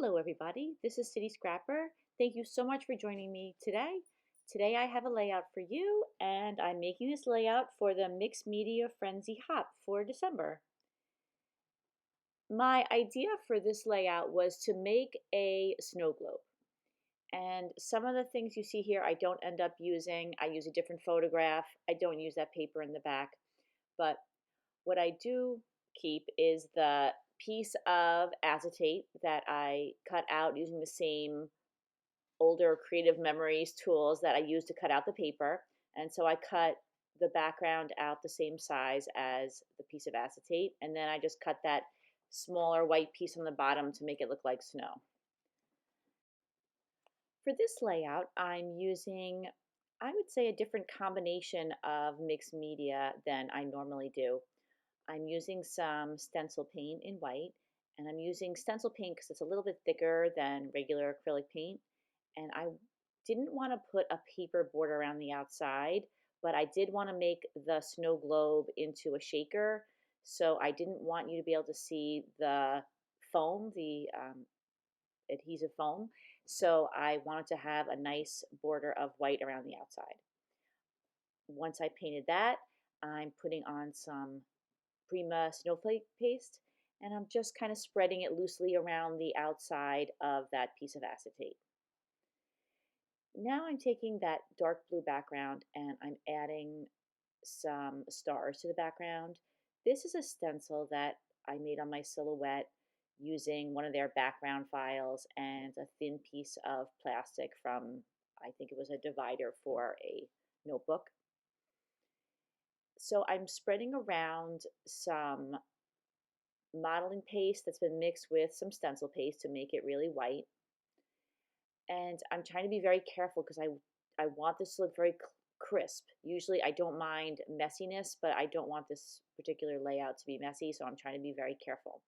Hello everybody, this is City Scrapper. Thank you so much for joining me today. Today I have a layout for you and I'm making this layout for the Mixed Media Frenzy Hop for December. My idea for this layout was to make a snow globe. And some of the things you see here I don't end up using. I use a different photograph. I don't use that paper in the back. But what I do keep is the piece of acetate that I cut out using the same older Creative Memories tools that I use to cut out the paper. And so I cut the background out the same size as the piece of acetate. And then I just cut that smaller white piece on the bottom to make it look like snow. For this layout, I'm using, I would say, a different combination of mixed media than I normally do. I'm using some stencil paint in white, and I'm using stencil paint because it's a little bit thicker than regular acrylic paint. And I didn't want to put a paper border around the outside, but I did want to make the snow globe into a shaker. So I didn't want you to be able to see the foam, the adhesive foam. So I wanted to have a nice border of white around the outside. Once I painted that, I'm putting on some Prima Snowflake paste, and I'm just kind of spreading it loosely around the outside of that piece of acetate. Now I'm taking that dark blue background and I'm adding some stars to the background. This is a stencil that I made on my silhouette using one of their background files and a thin piece of plastic from, I think it was a divider for a notebook. So I'm spreading around some modeling paste that's been mixed with some stencil paste to make it really white. And I'm trying to be very careful because I want this to look very crisp. Usually I don't mind messiness, but I don't want this particular layout to be messy, so I'm trying to be very careful.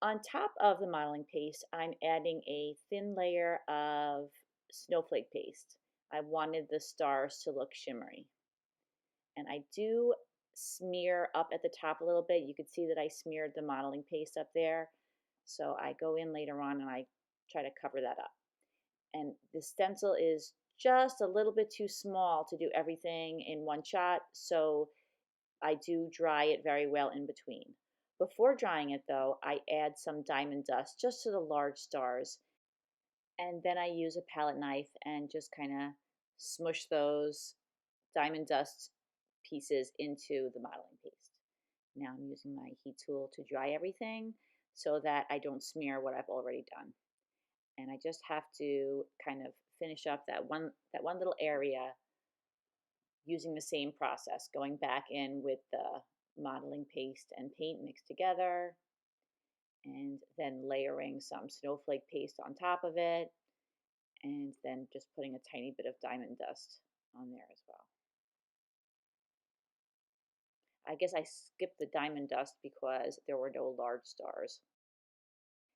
On top of the modeling paste, I'm adding a thin layer of snowflake paste. I wanted the stars to look shimmery. And I do smear up at the top a little bit. You could see that I smeared the modeling paste up there. So I go in later on and I try to cover that up. And the stencil is just a little bit too small to do everything in one shot, so I do dry it very well in between. Before drying it though, I add some diamond dust just to the large stars, and then I use a palette knife and just kind of smush those diamond dust pieces into the modeling paste. Now I'm using my heat tool to dry everything so that I don't smear what I've already done. And I just have to kind of finish up that one little area using the same process, going back in with the modeling paste and paint mixed together, and then layering some snowflake paste on top of it, and then just putting a tiny bit of diamond dust on there as well. I guess I skipped the diamond dust because there were no large stars.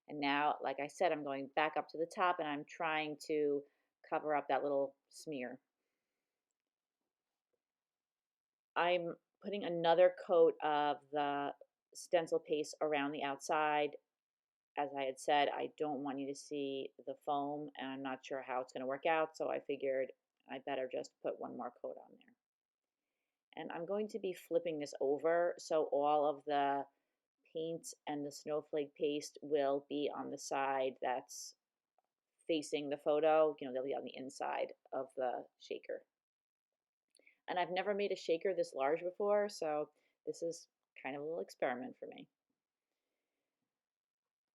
And now, like I said, I'm going back up to the top and I'm trying to cover up that little smear. I'm putting another coat of the stencil paste around the outside. As I had said, I don't want you to see the foam and I'm not sure how it's going to work out, so I figured I better just put one more coat on there. And I'm going to be flipping this over so all of the paint and the snowflake paste will be on the side that's facing the photo. They'll be on the inside of the shaker. And I've never made a shaker this large before, so this is kind of a little experiment for me.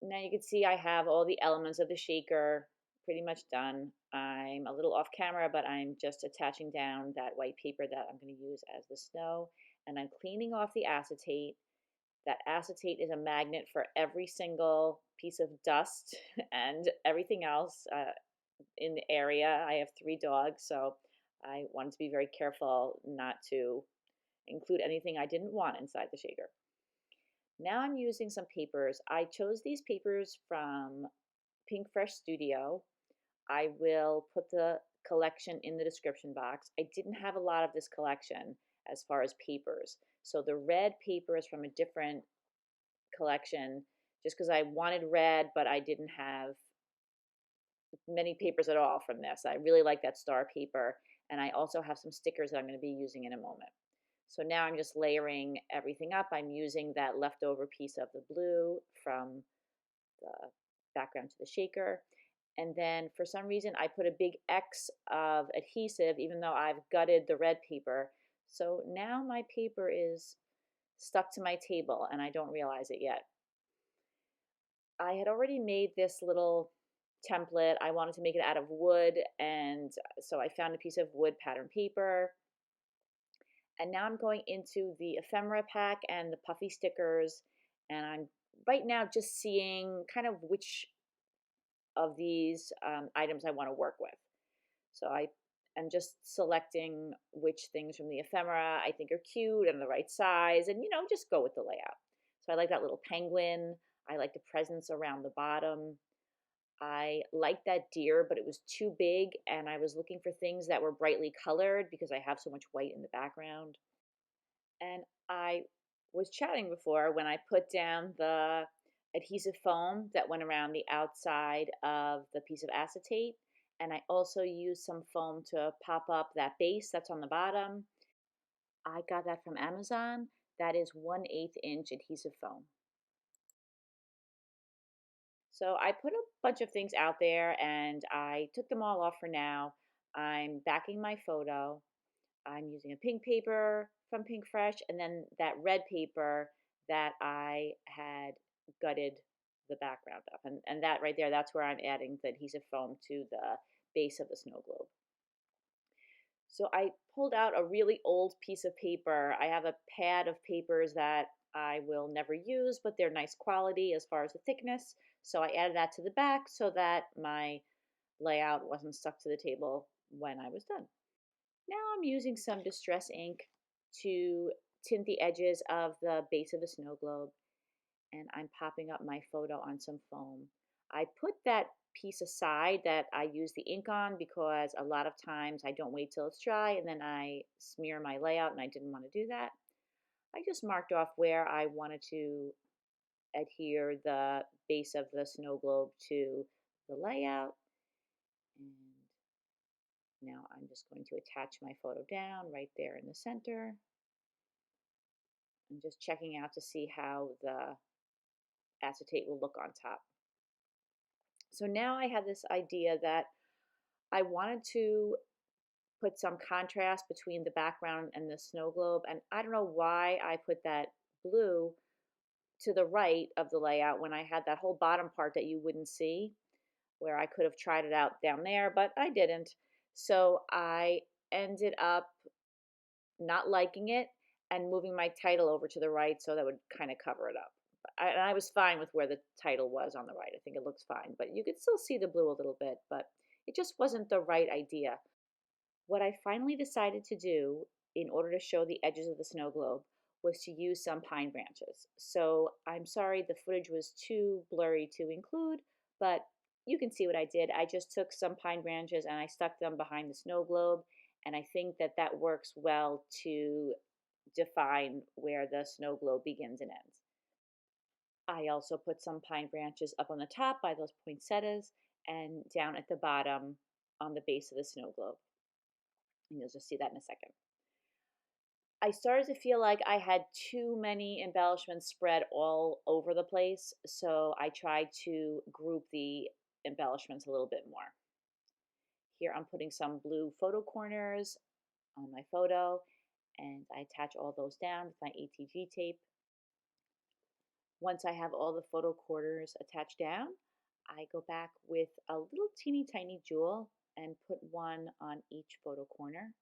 Now you can see I have all the elements of the shaker pretty much done. I'm a little off camera, but I'm just attaching down that white paper that I'm going to use as the snow, and I'm cleaning off the acetate. That acetate is a magnet for every single piece of dust and everything else in the area. I have 3 dogs, so I wanted to be very careful not to include anything I didn't want inside the shaker. Now I'm using some papers. I chose these papers from Pinkfresh Studio. I will put the collection in the description box. I didn't have a lot of this collection as far as papers. So the red paper is from a different collection just because I wanted red, but I didn't have many papers at all from this. I really like that star paper, and I also have some stickers that I'm going to be using in a moment. So now I'm just layering everything up. I'm using that leftover piece of the blue from the background to the shaker. And then for some reason, I put a big X of adhesive, even though I've gutted the red paper. So now my paper is stuck to my table and I don't realize it yet. I had already made this little template. I wanted to make it out of wood, and so I found a piece of wood pattern paper. And now I'm going into the ephemera pack and the puffy stickers, and I'm right now just seeing kind of which of these items I want to work with. So I am just selecting which things from the ephemera I think are cute and the right size, and just go with the layout. So I like that little penguin. I like the presents around the bottom. I liked that deer, but it was too big, and I was looking for things that were brightly colored because I have so much white in the background. And I was chatting before when I put down the adhesive foam that went around the outside of the piece of acetate. And I also used some foam to pop up that base that's on the bottom. I got that from Amazon. That is 1/8 inch adhesive foam. So I put a bunch of things out there and I took them all off for now. I'm backing my photo. I'm using a pink paper from Pinkfresh and then that red paper that I had gutted the background of. And that right there, that's where I'm adding the adhesive foam to the base of the snow globe. So I pulled out a really old piece of paper. I have a pad of papers that I will never use, but they're nice quality as far as the thickness. So I added that to the back so that my layout wasn't stuck to the table when I was done. Now I'm using some distress ink to tint the edges of the base of the snow globe, and I'm popping up my photo on some foam. I put that piece aside that I use the ink on because a lot of times I don't wait till it's dry and then I smear my layout, and I didn't want to do that. I just marked off where I wanted to adhere the base of the snow globe to the layout. And now I'm just going to attach my photo down right there in the center. I'm just checking out to see how the acetate will look on top. So now I have this idea that I wanted to put some contrast between the background and the snow globe. And I don't know why I put that blue to the right of the layout when I had that whole bottom part that you wouldn't see, where I could have tried it out down there, but I didn't. So I ended up not liking it and moving my title over to the right so that would kind of cover it up. I was fine with where the title was on the right. I think it looks fine, but you could still see the blue a little bit, but it just wasn't the right idea. What I finally decided to do in order to show the edges of the snow globe was to use some pine branches. So I'm sorry the footage was too blurry to include, but you can see what I did. I just took some pine branches and I stuck them behind the snow globe, and I think that that works well to define where the snow globe begins and ends. I also put some pine branches up on the top by those poinsettias and down at the bottom on the base of the snow globe. And you'll just see that in a second. I started to feel like I had too many embellishments spread all over the place, so I tried to group the embellishments a little bit more. Here I'm putting some blue photo corners on my photo, and I attach all those down with my ATG tape. Once I have all the photo corners attached down, I go back with a little teeny tiny jewel and put one on each photo corner.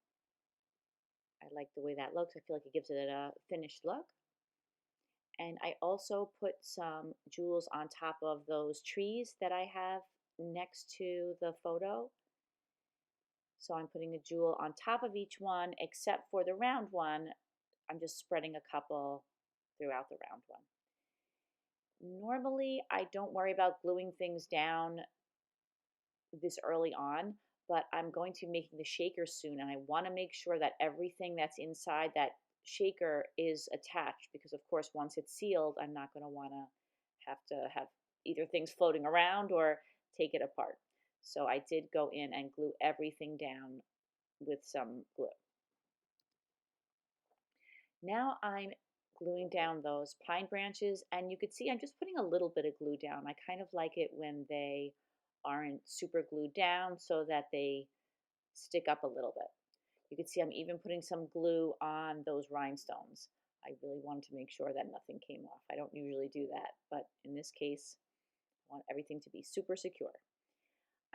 I like the way that looks. I feel like it gives it a finished look. And I also put some jewels on top of those trees that I have next to the photo. So I'm putting a jewel on top of each one, except for the round one. I'm just spreading a couple throughout the round one. Normally, I don't worry about gluing things down this early on, but I'm going to be making the shaker soon, and I want to make sure that everything that's inside that shaker is attached because, of course, once it's sealed, I'm not going to want to have to have either things floating around or take it apart. So I did go in and glue everything down with some glue. Now I'm gluing down those pine branches, and you could see I'm just putting a little bit of glue down. I kind of like it when they aren't super glued down so that they stick up a little bit. You can see I'm even putting some glue on those rhinestones. I really wanted to make sure that nothing came off. I don't usually do that, but in this case, I want everything to be super secure.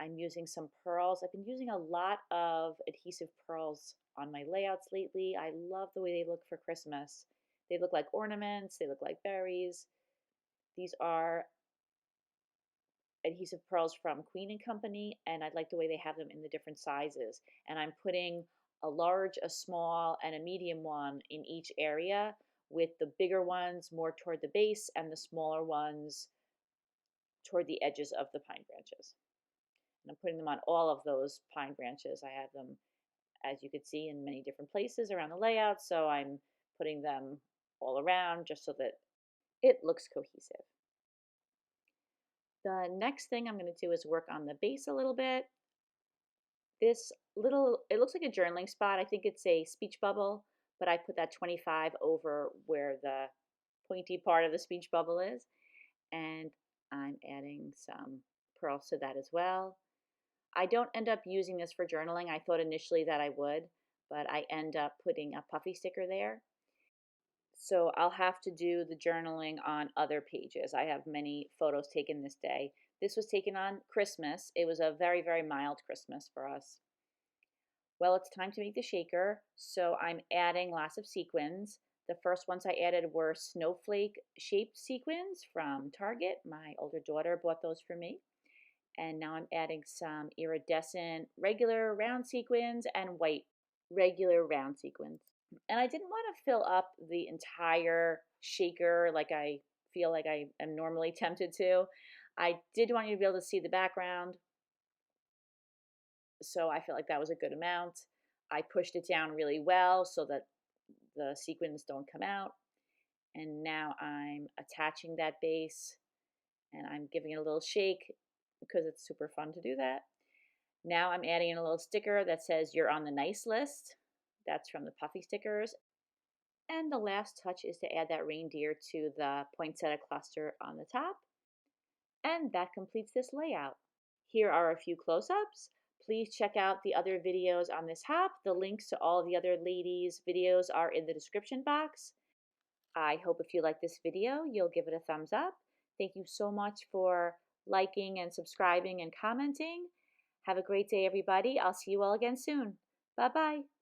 I'm using some pearls. I've been using a lot of adhesive pearls on my layouts lately. I love the way they look for Christmas. They look like ornaments, they look like berries. These are adhesive pearls from Queen and Company, and I like the way they have them in the different sizes. And I'm putting a large, a small, and a medium one in each area, with the bigger ones more toward the base and the smaller ones toward the edges of the pine branches. And I'm putting them on all of those pine branches. I have them, as you could see, in many different places around the layout, so I'm putting them all around just so that it looks cohesive. The next thing I'm going to do is work on the base a little bit. This little, it looks like a journaling spot. I think it's a speech bubble, but I put that 25 over where the pointy part of the speech bubble is. And I'm adding some pearls to that as well. I don't end up using this for journaling. I thought initially that I would, but I end up putting a puffy sticker there. So I'll have to do the journaling on other pages. I have many photos taken this day. This was taken on Christmas. It was a very, very mild Christmas for us. Well, it's time to make the shaker, so I'm adding lots of sequins. The first ones I added were snowflake shaped sequins from Target. My older daughter bought those for me. And now I'm adding some iridescent regular round sequins and white regular round sequins. And I didn't want to fill up the entire shaker like I feel like I am normally tempted to. I did want you to be able to see the background, so I felt like that was a good amount. I pushed it down really well so that the sequins don't come out. And now I'm attaching that base, and I'm giving it a little shake because it's super fun to do that. Now I'm adding in a little sticker that says you're on the nice list. That's from the puffy stickers. And the last touch is to add that reindeer to the poinsettia cluster on the top. And that completes this layout. Here are a few close-ups. Please check out the other videos on this hop. The links to all the other ladies' videos are in the description box. I hope if you like this video, you'll give it a thumbs up. Thank you so much for liking and subscribing and commenting. Have a great day, everybody. I'll see you all again soon. Bye-bye.